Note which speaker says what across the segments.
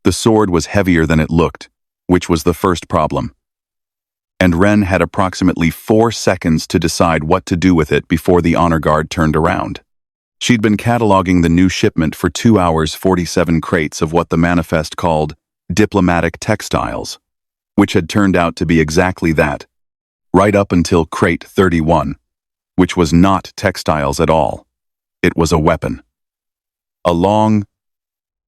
Speaker 1: The sword was heavier than it looked, which was the first problem. And Wren had approximately 4 seconds to decide what to do with it before the honor guard turned around. She'd been cataloging the new shipment for 2 hours, 47 crates of what the manifest called diplomatic textiles, which had turned out to be exactly that, right up until crate 31, which was not textiles at all. It was a weapon. A long,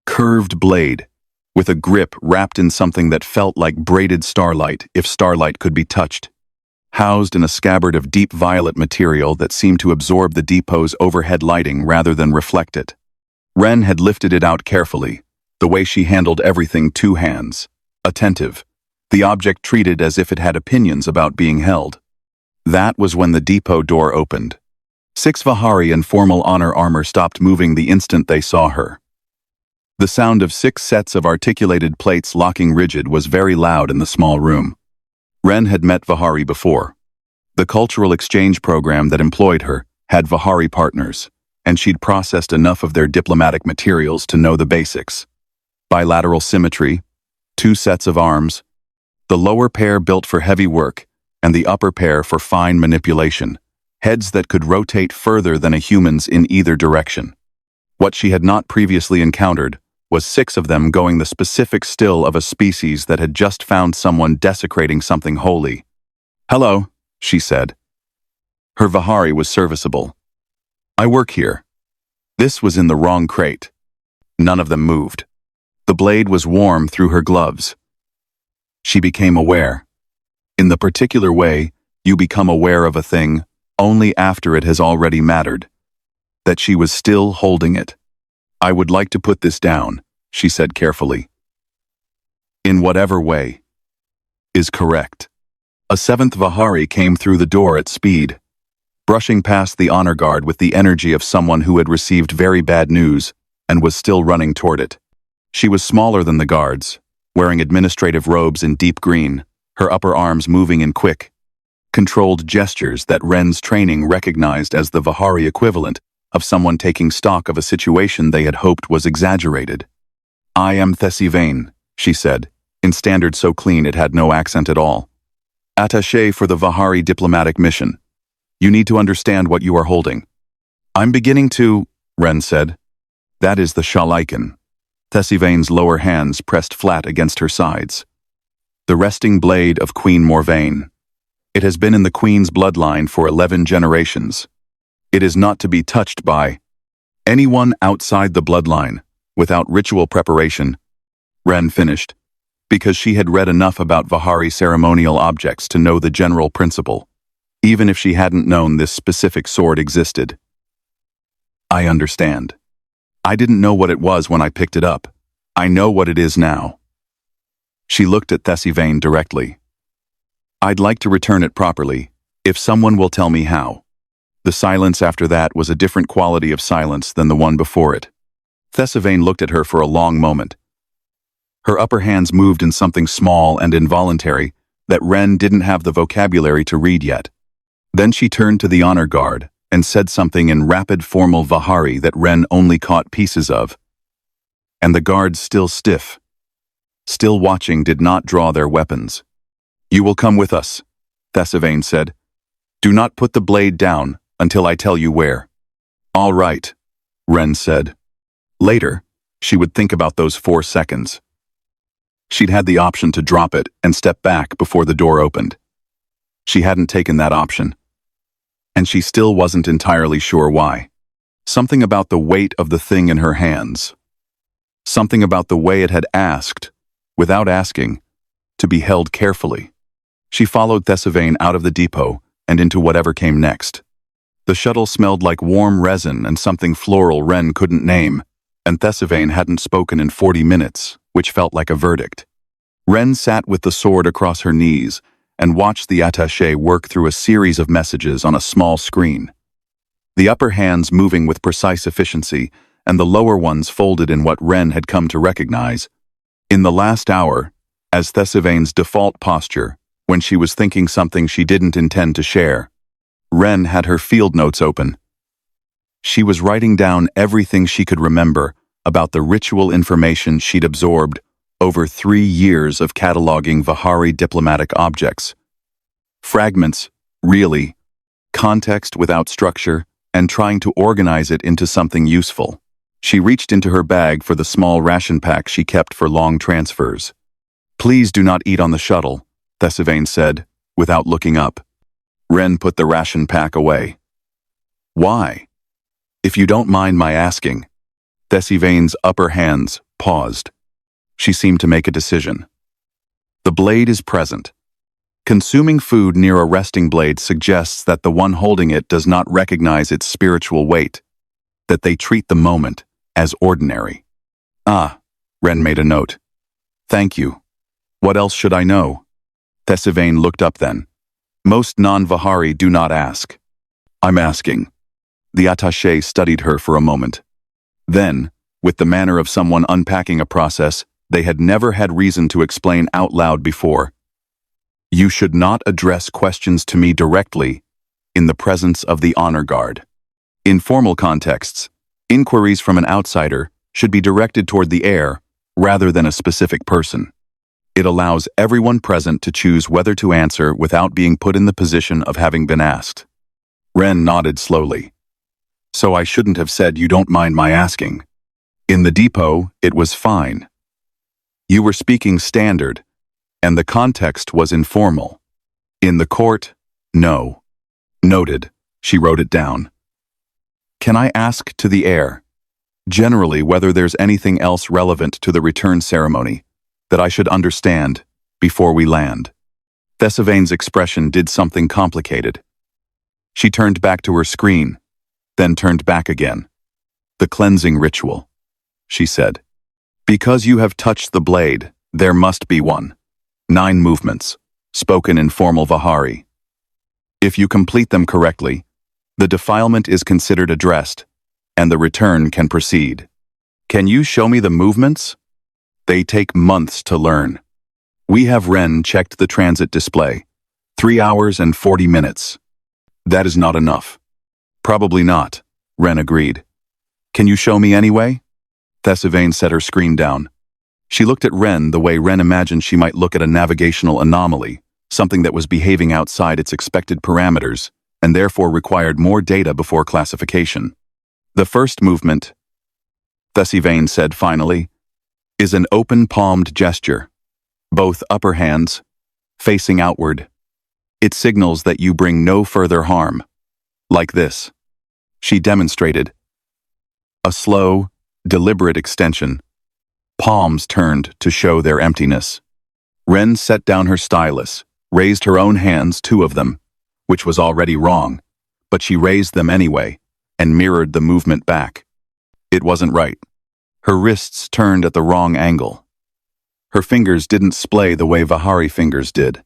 Speaker 1: curved blade, with a grip wrapped in something that felt like braided starlight, if starlight could be touched, housed in a scabbard of deep violet material that seemed to absorb the depot's overhead lighting rather than reflect it. Wren had lifted it out carefully, the way she handled everything, 2 hands, attentive, the object treated as if it had opinions about being held. That was when the depot door opened. 6 Vahari in formal honor armor stopped moving the instant they saw her. The sound of 6 sets of articulated plates locking rigid was very loud in the small room. Wren had met Vahari before. The cultural exchange program that employed her had Vahari partners, and she'd processed enough of their diplomatic materials to know the basics. Bilateral symmetry, 2 sets of arms, the lower pair built for heavy work, and the upper pair for fine manipulation, heads that could rotate further than a human's in either direction. What she had not previously encountered was 6 of them going the specific still of a species that had just found someone desecrating something holy. "Hello," she said. Her Vahari was serviceable. "I work here." This was in the wrong crate. None of them moved. The blade was warm through her gloves. She became aware. In the particular way you become aware of a thing only after it has already mattered. That she was still holding it. "I would like to put this down," she said carefully. "In whatever way is correct." A 7th Vahari came through the door at speed, brushing past the honor guard with the energy of someone who had received very bad news and was still running toward it. She was smaller than the guards, wearing administrative robes in deep green, her upper arms moving in quick, controlled gestures that Wren's training recognized as the Vahari equivalent of someone taking stock of a situation they had hoped was exaggerated. "I am Vahari," she said, in standard so clean it had no accent at all. "Attaché for the Vahari diplomatic mission. You need to understand what you are holding." "I'm beginning to," Wren said. "That is the Shalikan." Vahari's lower hands pressed flat against her sides. "The resting blade of Queen Morvain. It has been in the Queen's bloodline for 11 generations. It is not to be touched by anyone outside the bloodline, without ritual preparation," Wren finished, because she had read enough about Vahari ceremonial objects to know the general principle, even if she hadn't known this specific sword existed. "I understand. I didn't know what it was when I picked it up. I know what it is now." She looked at Vahari directly. "I'd like to return it properly, if someone will tell me how." The silence after that was a different quality of silence than the one before it. Vahari looked at her for a long moment. Her upper hands moved in something small and involuntary that Wren didn't have the vocabulary to read yet. Then she turned to the honor guard and said something in rapid formal Vahari that Wren only caught pieces of. And the guards, still stiff, still watching, did not draw their weapons. "You will come with us," Vahari said. "Do not put the blade down until I tell you where." "All right," Wren said. Later, she would think about those 4 seconds. She'd had the option to drop it and step back before the door opened. She hadn't taken that option. And she still wasn't entirely sure why. Something about the weight of the thing in her hands. Something about the way it had asked, without asking, to be held carefully. She followed Vahari out of the depot and into whatever came next. The shuttle smelled like warm resin and something floral Wren couldn't name, and Vahari hadn't spoken in 40 minutes, which felt like a verdict. Wren sat with the sword across her knees and watched the attaché work through a series of messages on a small screen. The upper hands moving with precise efficiency, and the lower ones folded in what Wren had come to recognize. In the last hour, as Vahari's default posture, when she was thinking something she didn't intend to share, Wren had her field notes open. She was writing down everything she could remember about the ritual information she'd absorbed over 3 years of cataloging Vahari diplomatic objects. Fragments, really, context without structure, and trying to organize it into something useful. She reached into her bag for the small ration pack she kept for long transfers. "Please do not eat on the shuttle," Thesivane said, without looking up. Wren put the ration pack away. "Why? If you don't mind my asking." Thesivane's upper hands paused. She seemed to make a decision. "The blade is present. Consuming food near a resting blade suggests that the one holding it does not recognize its spiritual weight, that they treat the moment as ordinary." "Ah," Wren made a note. "Thank you. What else should I know?" Thesivane looked up then. "Most non-Vahari do not ask." "I'm asking." The attaché studied her for a moment. Then, with the manner of someone unpacking a process they had never had reason to explain out loud before, "You should not address questions to me directly in the presence of the honor guard. In formal contexts, inquiries from an outsider should be directed toward the heir rather than a specific person. It allows everyone present to choose whether to answer without being put in the position of having been asked." Wren nodded slowly. "So I shouldn't have said you don't mind my asking. In the depot, it was fine. You were speaking standard, and the context was informal. In the court, no." "Noted." She wrote it down. "Can I ask to the heir, generally whether there's anything else relevant to the return ceremony that I should understand before we land?" Thesivane's expression did something complicated. She turned back to her screen, then turned back again. "The cleansing ritual," she said. "Because you have touched the blade, there must be one. 9 movements, spoken in formal Vahari. If you complete them correctly, the defilement is considered addressed, and the return can proceed. Can you show me the movements? They take months to learn. We have Wren checked the transit display. 3 hours and 40 minutes. That is not enough." "Probably not," Wren agreed. "Can you show me anyway?" Thesivane set her screen down. She looked at Wren the way Wren imagined she might look at a navigational anomaly, something that was behaving outside its expected parameters, and therefore required more data before classification. "The first movement," Thesivane said finally, "is an open-palmed gesture, both upper hands, facing outward. It signals that you bring no further harm. Like this." She demonstrated. A slow, deliberate extension. Palms turned to show their emptiness. Wren set down her stylus, raised her own hands, 2 of them, which was already wrong, but she raised them anyway, and mirrored the movement back. It wasn't right. Her wrists turned at the wrong angle. Her fingers didn't splay the way Vahari fingers did.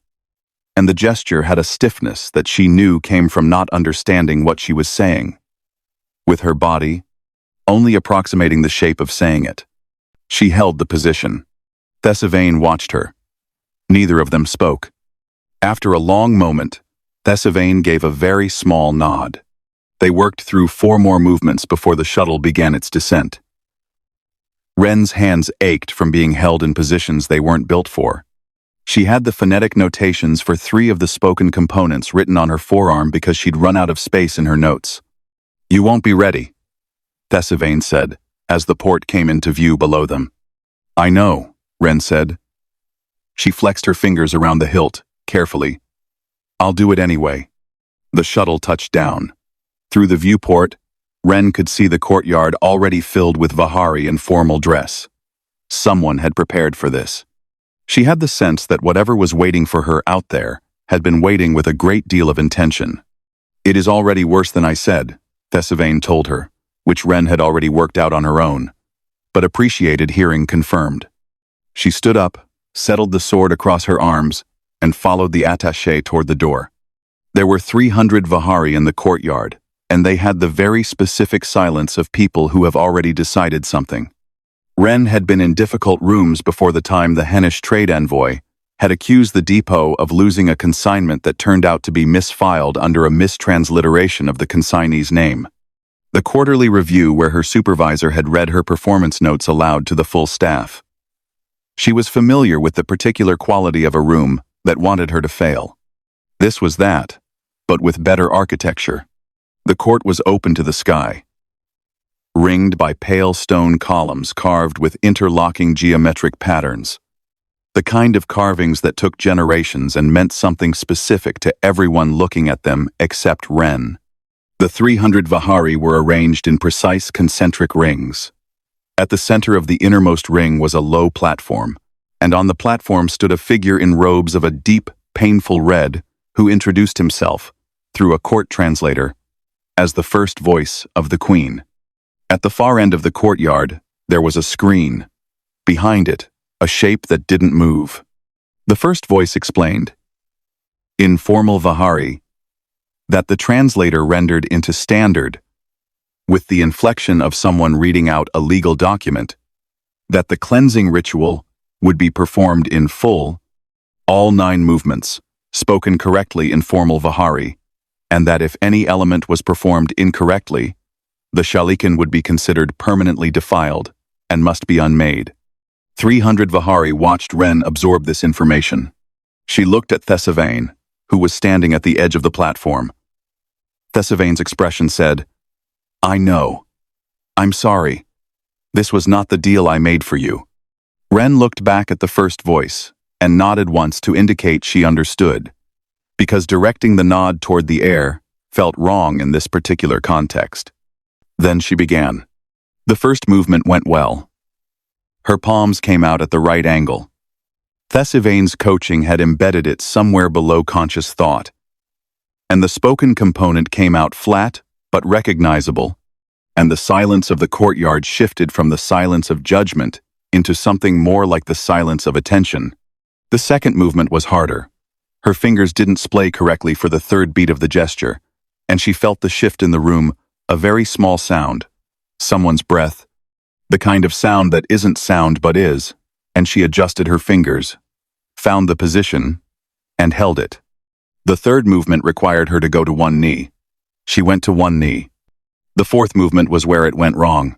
Speaker 1: And the gesture had a stiffness that she knew came from not understanding what she was saying. With her body, only approximating the shape of saying it. She held the position. Thesivane watched her. Neither of them spoke. After a long moment, Thesivane gave a very small nod. They worked through 4 more movements before the shuttle began its descent. Wren's hands ached from being held in positions they weren't built for. She had the phonetic notations for 3 of the spoken components written on her forearm because she'd run out of space in her notes. "You won't be ready," Thesivane said, as the port came into view below them. "I know," Wren said. She flexed her fingers around the hilt, carefully. "I'll do it anyway." The shuttle touched down. Through the viewport, Wren could see the courtyard already filled with Vahari in formal dress. Someone had prepared for this. She had the sense that whatever was waiting for her out there had been waiting with a great deal of intention. "It is already worse than I said," Thesivane told her, which Wren had already worked out on her own, but appreciated hearing confirmed. She stood up, settled the sword across her arms, and followed the attaché toward the door. There were 300 Vahari in the courtyard, and they had the very specific silence of people who have already decided something. Wren had been in difficult rooms before the time the Hennish trade envoy had accused the depot of losing a consignment that turned out to be misfiled under a mistransliteration of the consignee's name. The quarterly review where her supervisor had read her performance notes aloud to the full staff. She was familiar with the particular quality of a room that wanted her to fail. This was that, but with better architecture. The court was open to the sky, ringed by pale stone columns carved with interlocking geometric patterns. The kind of carvings that took generations and meant something specific to everyone looking at them except Wren. The 300 Vahari were arranged in precise concentric rings. At the center of the innermost ring was a low platform, and on the platform stood a figure in robes of a deep, painful red who introduced himself, through a court translator, as the first voice of the Queen. At the far end of the courtyard, there was a screen. Behind it, a shape that didn't move. The first voice explained, in formal Vahari, that the translator rendered into standard, with the inflection of someone reading out a legal document, that the cleansing ritual would be performed in full, all 9 movements, spoken correctly in formal Vahari, and that if any element was performed incorrectly, the shalikan would be considered permanently defiled and must be unmade. 300 Vahari watched Wren absorb this information. She looked at Thesivane, who was standing at the edge of the platform. Thesivane's expression said, I know. I'm sorry. This was not the deal I made for you. Wren looked back at the first voice and nodded once to indicate she understood, because directing the nod toward the air felt wrong in this particular context. Then she began. The first movement went well. Her palms came out at the right angle. Thesivane's coaching had embedded it somewhere below conscious thought, and the spoken component came out flat but recognizable, and the silence of the courtyard shifted from the silence of judgment into something more like the silence of attention. The second movement was harder. Her fingers didn't splay correctly for the third beat of the gesture, and she felt the shift in the room, a very small sound, someone's breath, the kind of sound that isn't sound but is, and she adjusted her fingers, found the position, and held it. The third movement required her to go to one knee. She went to one knee. The fourth movement was where it went wrong.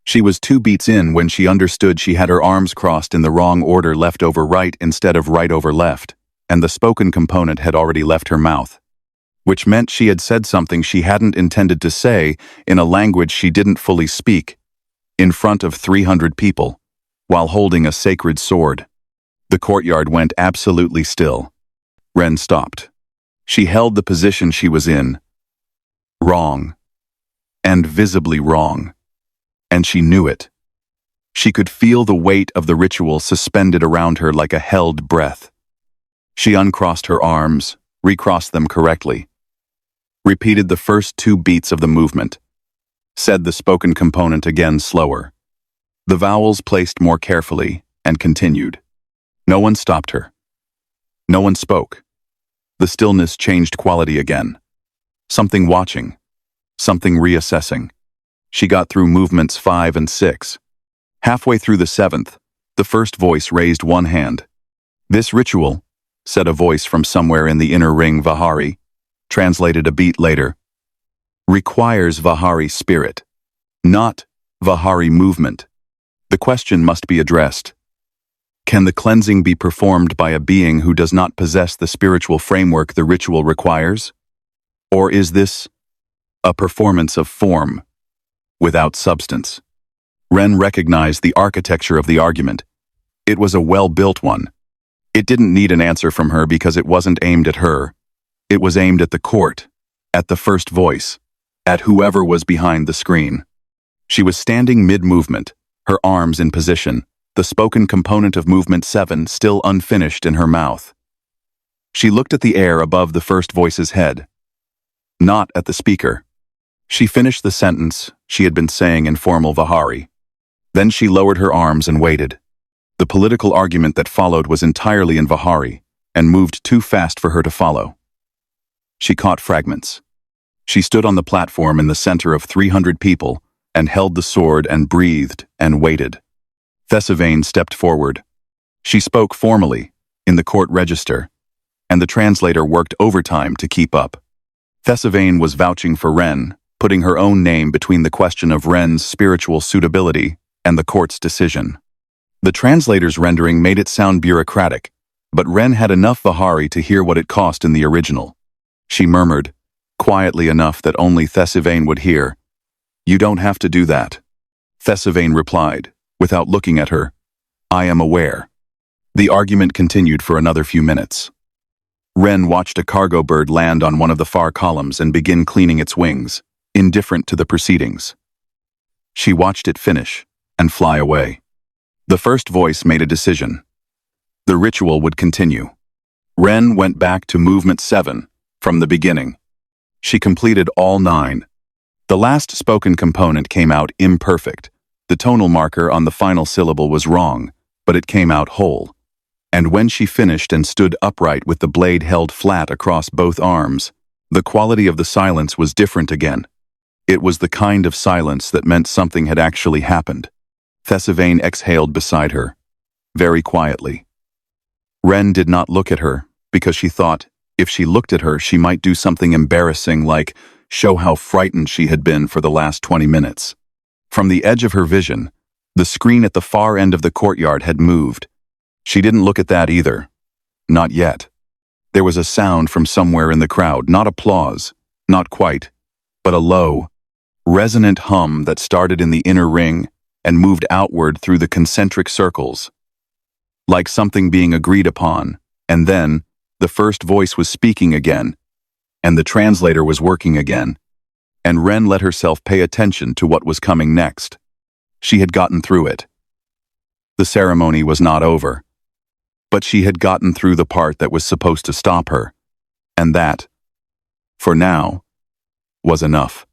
Speaker 1: She was 2 beats in when she understood she had her arms crossed in the wrong order, left over right instead of right over left, and the spoken component had already left her mouth, which meant she had said something she hadn't intended to say in a language she didn't fully speak, in front of 300 people, while holding a sacred sword. The courtyard went absolutely still. Wren stopped. She held the position she was in. Wrong. And visibly wrong. And she knew it. She could feel the weight of the ritual suspended around her like a held breath. She uncrossed her arms, recrossed them correctly, repeated the first 2 beats of the movement, said the spoken component again slower, the vowels placed more carefully, and continued. No one stopped her. No one spoke. The stillness changed quality again. Something watching. Something reassessing. She got through movements 5 and 6. Halfway through the 7th, the first voice raised one hand. This ritual, said a voice from somewhere in the inner ring Vahari, translated a beat later, requires Vahari spirit, not Vahari movement. The question must be addressed. Can the cleansing be performed by a being who does not possess the spiritual framework the ritual requires? Or is this a performance of form, without substance? Wren recognized the architecture of the argument. It was a well-built one. It didn't need an answer from her because it wasn't aimed at her. It was aimed at the court, at the first voice, at whoever was behind the screen. She was standing mid-movement, her arms in position, the spoken component of movement 7 still unfinished in her mouth. She looked at the air above the first voice's head, not at the speaker. She finished the sentence she had been saying in formal Vahari. Then she lowered her arms and waited. The political argument that followed was entirely in Vahari and moved too fast for her to follow. She caught fragments. She stood on the platform in the center of 300 people and held the sword and breathed and waited. Thesivane stepped forward. She spoke formally, in the court register, and the translator worked overtime to keep up. Thesivane was vouching for Wren, putting her own name between the question of Wren's spiritual suitability and the court's decision. The translator's rendering made it sound bureaucratic, but Wren had enough Vahari to hear what it cost in the original. She murmured, quietly enough that only Thesigvain would hear, "You don't have to do that." Thesigvain replied, without looking at her, "I am aware." The argument continued for another few minutes. Wren watched a cargo bird land on one of the far columns and begin cleaning its wings, indifferent to the proceedings. She watched it finish and fly away. The first voice made a decision. The ritual would continue. Wren went back to movement 7 from the beginning. She completed all 9. The last spoken component came out imperfect. The tonal marker on the final syllable was wrong, but it came out whole. And when she finished and stood upright with the blade held flat across both arms, the quality of the silence was different again. It was the kind of silence that meant something had actually happened. Thesigvain exhaled beside her, very quietly. Wren did not look at her, because she thought, if she looked at her, she might do something embarrassing like show how frightened she had been for the last 20 minutes. From the edge of her vision, the screen at the far end of the courtyard had moved. She didn't look at that either. Not yet. There was a sound from somewhere in the crowd, not applause, not quite, but a low, resonant hum that started in the inner ring and moved outward through the concentric circles. Like something being agreed upon, and then, the first voice was speaking again, and the translator was working again, and Wren let herself pay attention to what was coming next. She had gotten through it. The ceremony was not over, but she had gotten through the part that was supposed to stop her, and that, for now, was enough.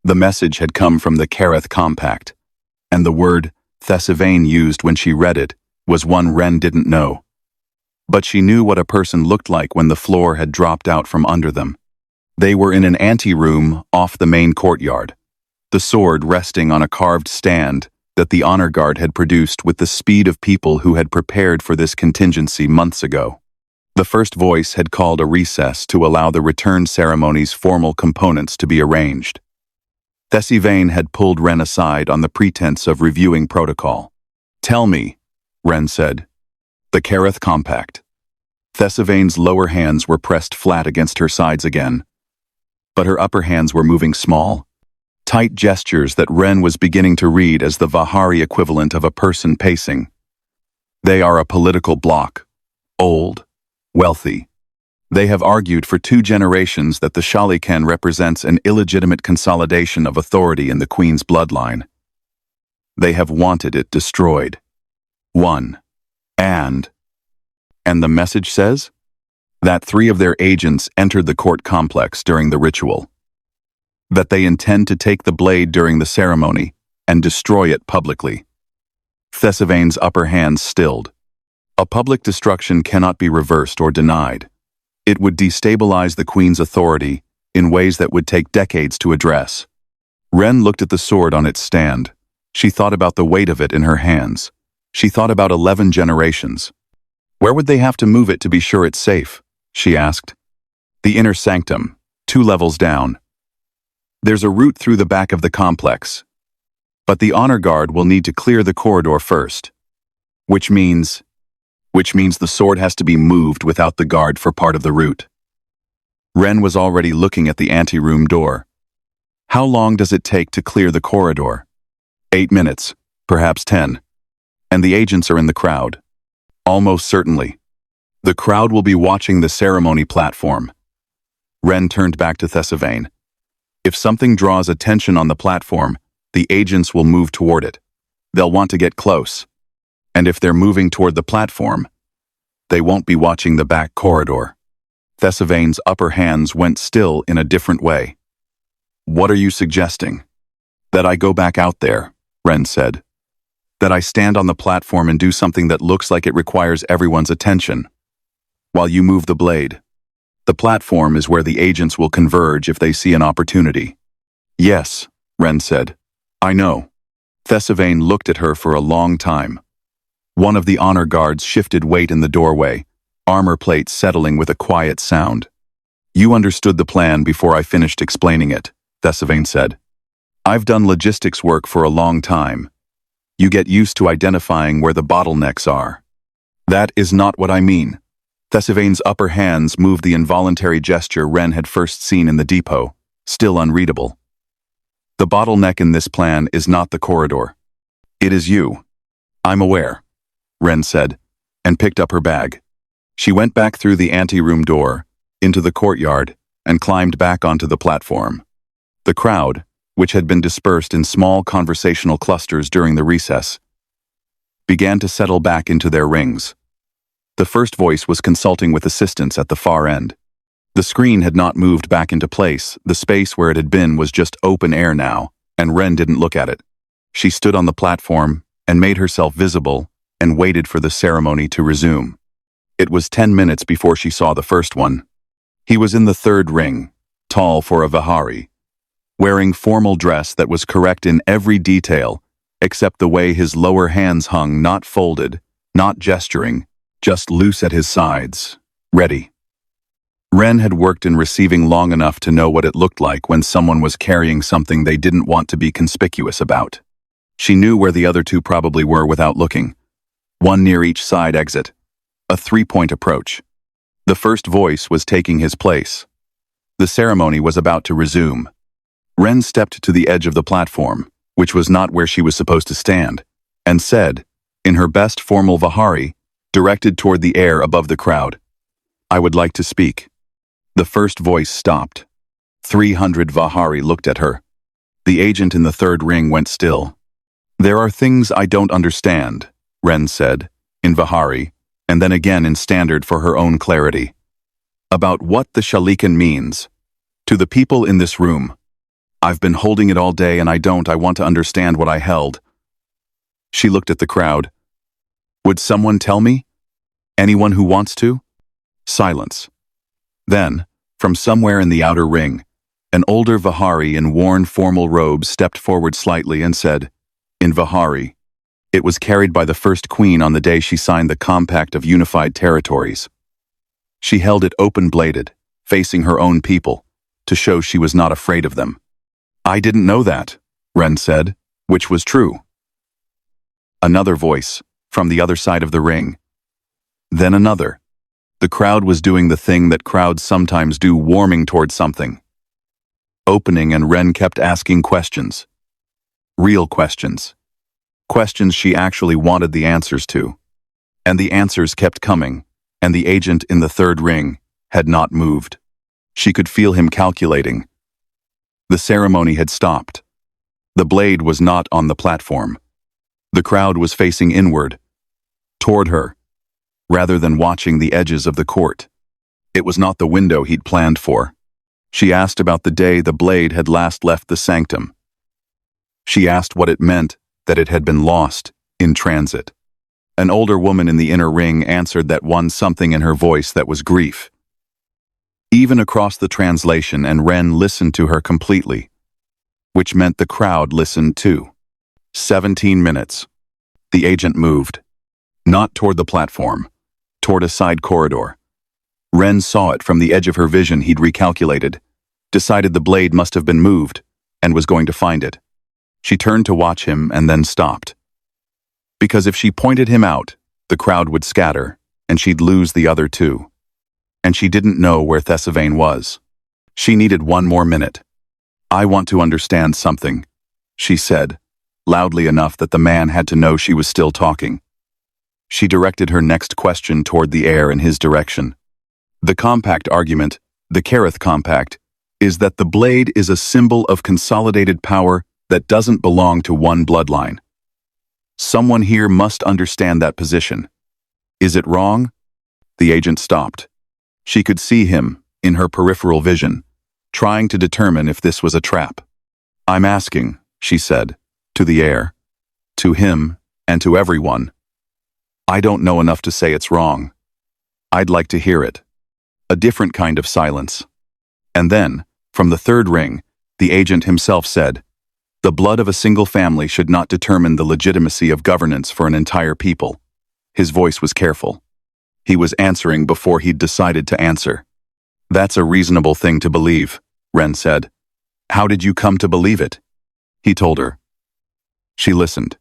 Speaker 1: The message had come from the Kareth Compact, and the word Thesigvain used when she read it was one Wren didn't know. But she knew what a person looked like when the floor had dropped out from under them. They were in an anteroom off the main courtyard, the sword resting on a carved stand that the honor guard had produced with the speed of people who had prepared for this contingency months ago. The first voice had called a recess to allow the return ceremony's formal components to be arranged. Thesigvain had pulled Wren aside on the pretense of reviewing protocol. "Tell me," Wren said. "The Kareth Compact." Thesigvain's lower hands were pressed flat against her sides again, but her upper hands were moving small, tight gestures that Wren was beginning to read as the Vahari equivalent of a person pacing. "They are a political bloc, old, wealthy. They have argued for 2 generations that the Shalikan represents an illegitimate consolidation of authority in the Queen's bloodline. They have wanted it destroyed. 1. And the message says that 3 of their agents entered the court complex during the ritual. That they intend to take the blade during the ceremony and destroy it publicly." Thesigvain's upper hands stilled. A public destruction cannot be reversed or denied. It would destabilize the Queen's authority in ways that would take decades to address. Wren looked at the sword on its stand. She thought about the weight of it in her hands. She thought about 11 generations. "Where would they have to move it to be sure it's safe?" she asked. "The inner sanctum, 2 levels down. There's a route through the back of the complex, but the honor guard will need to clear the corridor first. Which means the sword has to be moved without the guard for part of the route." Wren was already looking at the anteroom door. "How long does it take to clear the corridor?" 8 minutes, perhaps 10. "And the agents are in the crowd?" "Almost certainly. The crowd will be watching the ceremony platform." Wren turned back to Thesigvain. "If something draws attention on the platform, the agents will move toward it. They'll want to get close. And if they're moving toward the platform, they won't be watching the back corridor." Thesigvain's upper hands went still in a different way. "What are you suggesting?" "That I go back out there," Wren said. "That I stand on the platform and do something that looks like it requires everyone's attention, while you move the blade. The platform is where the agents will converge if they see an opportunity." "Yes," Wren said. "I know." Thesigvain looked at her for a long time. One of the honor guards shifted weight in the doorway, armor plate settling with a quiet sound. "You understood the plan before I finished explaining it," Thesigvain said. "I've done logistics work for a long time. You get used to identifying where the bottlenecks are. That is not what I mean. Thesivane's upper hands moved the involuntary gesture Wren had first seen in the depot, still unreadable. The bottleneck in this plan is not the corridor. It is you. I'm aware, Wren said, and picked up her bag. She went back through the anteroom door, into the courtyard, and climbed back onto the platform. The crowd, which had been dispersed in small conversational clusters during the recess, began to settle back into their rings. The first voice was consulting with assistants at the far end. The screen had not moved back into place. The space where it had been was just open air now, and Wren didn't look at it. She stood on the platform and made herself visible and waited for the ceremony to resume. It was 10 minutes before she saw the first one. He was in the third ring, tall for a Vahari, wearing formal dress that was correct in every detail, except the way his lower hands hung, not folded, not gesturing, just loose at his sides, ready. Wren had worked in receiving long enough to know what it looked like when someone was carrying something they didn't want to be conspicuous about. She knew where the other two probably were without looking. One near each side exit. A three-point approach. The first voice was taking his place. The ceremony was about to resume. Wren stepped to the edge of the platform, which was not where she was supposed to stand, and said, in her best formal Vahari, directed toward the air above the crowd, "I would like to speak." The first voice stopped. 300 Vahari looked at her. The agent in the third ring went still. "There are things I don't understand," Wren said, in Vahari, and then again in Standard for her own clarity. "About what the Shalikan means. To the people in this room. I've been holding it all day and I want to understand what I held." She looked at the crowd. "Would someone tell me? Anyone who wants to?" Silence. Then, from somewhere in the outer ring, an older Vahari in worn formal robes stepped forward slightly and said, in Vahari, it was carried by the first queen on the day she signed the Compact of Unified Territories. She held it open-bladed, facing her own people, to show she was not afraid of them. "I didn't know that," Wren said, which was true. Another voice, from the other side of the ring. Then another. The crowd was doing the thing that crowds sometimes do, warming toward something. Opening, and Wren kept asking questions. Real questions. Questions she actually wanted the answers to. And the answers kept coming, and the agent in the third ring had not moved. She could feel him calculating. The ceremony had stopped. The blade was not on the platform. The crowd was facing inward, toward her, rather than watching the edges of the court. It was not the window he'd planned for. She asked about the day the blade had last left the sanctum. She asked what it meant that it had been lost in transit. An older woman in the inner ring answered that one something in her voice that was grief. Even across the translation, and Wren listened to her completely, which meant the crowd listened too. 17 minutes. The agent moved. Not toward the platform, toward a side corridor. Wren saw it from the edge of her vision. He'd recalculated, decided the blade must have been moved, and was going to find it. She turned to watch him and then stopped. Because if she pointed him out, the crowd would scatter, and she'd lose the other two. And she didn't know where Thesivane was. She needed one more minute. "I want to understand something," she said, loudly enough that the man had to know she was still talking. She directed her next question toward the air in his direction. "The compact argument, the Kareth Compact, is that the blade is a symbol of consolidated power that doesn't belong to one bloodline. Someone here must understand that position. Is it wrong?" The agent stopped. She could see him, in her peripheral vision, trying to determine if this was a trap. "I'm asking," she said, to the air, to him, and to everyone. "I don't know enough to say it's wrong. I'd like to hear it." A different kind of silence. And then, from the third ring, the agent himself said, "The blood of a single family should not determine the legitimacy of governance for an entire people." His voice was careful. He was answering before he'd decided to answer. "That's a reasonable thing to believe," Wren said. "How did you come to believe it?" He told her. She listened.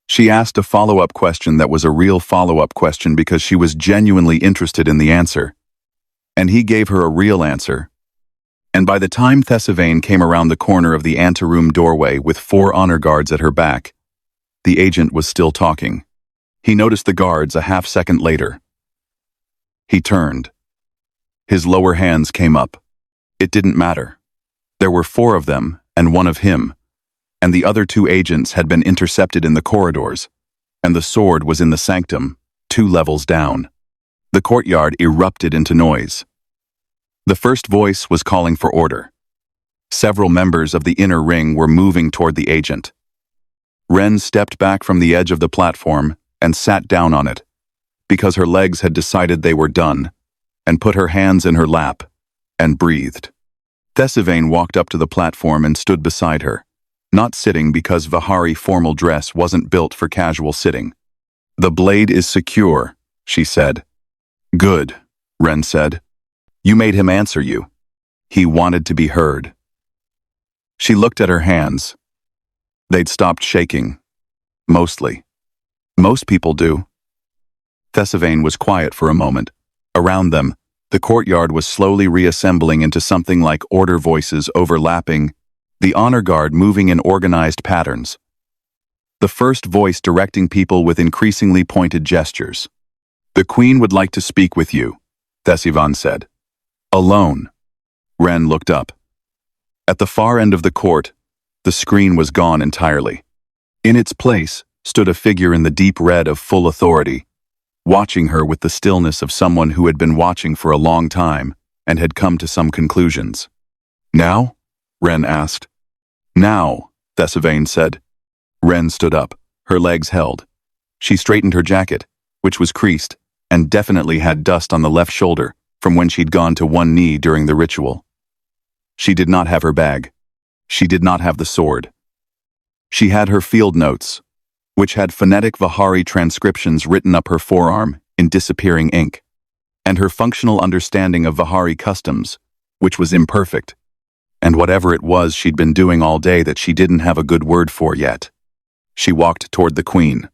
Speaker 1: She asked a follow-up question that was a real follow-up question because she was genuinely interested in the answer. And he gave her a real answer. And by the time Thesigvain came around the corner of the anteroom doorway with 4 honor guards at her back, the agent was still talking. He noticed the guards a half-second later. He turned. His lower hands came up. It didn't matter. There were 4 of them, and 1 of him, and the other 2 agents had been intercepted in the corridors, and the sword was in the sanctum, 2 levels down. The courtyard erupted into noise. The first voice was calling for order. Several members of the inner ring were moving toward the agent. Wren stepped back from the edge of the platform and sat down on it, because her legs had decided they were done, and put her hands in her lap, and breathed. Thesigvain walked up to the platform and stood beside her, not sitting because Vahari formal dress wasn't built for casual sitting. "The blade is secure," she said. "Good," Wren said. "You made him answer you. He wanted to be heard." She looked at her hands. They'd stopped shaking. Mostly. Most people do. Thesigvain was quiet for a moment. Around them, the courtyard was slowly reassembling into something like order voices overlapping, the honor guard moving in organized patterns. The first voice directing people with increasingly pointed gestures. "The Queen would like to speak with you," Thesigvain said. "Alone." Wren looked up. At the far end of the court, the screen was gone entirely. In its place stood a figure in the deep red of full authority, watching her with the stillness of someone who had been watching for a long time and had come to some conclusions. "Now?" Wren asked. "Now," Thesigvain said. Wren stood up, her legs held. She straightened her jacket, which was creased, and definitely had dust on the left shoulder from when she'd gone to one knee during the ritual. She did not have her bag. She did not have the sword. She had her field notes, which had phonetic Vahari transcriptions written up her forearm in disappearing ink, and her functional understanding of Vahari customs, which was imperfect, and whatever it was she'd been doing all day that she didn't have a good word for yet. She walked toward the Queen.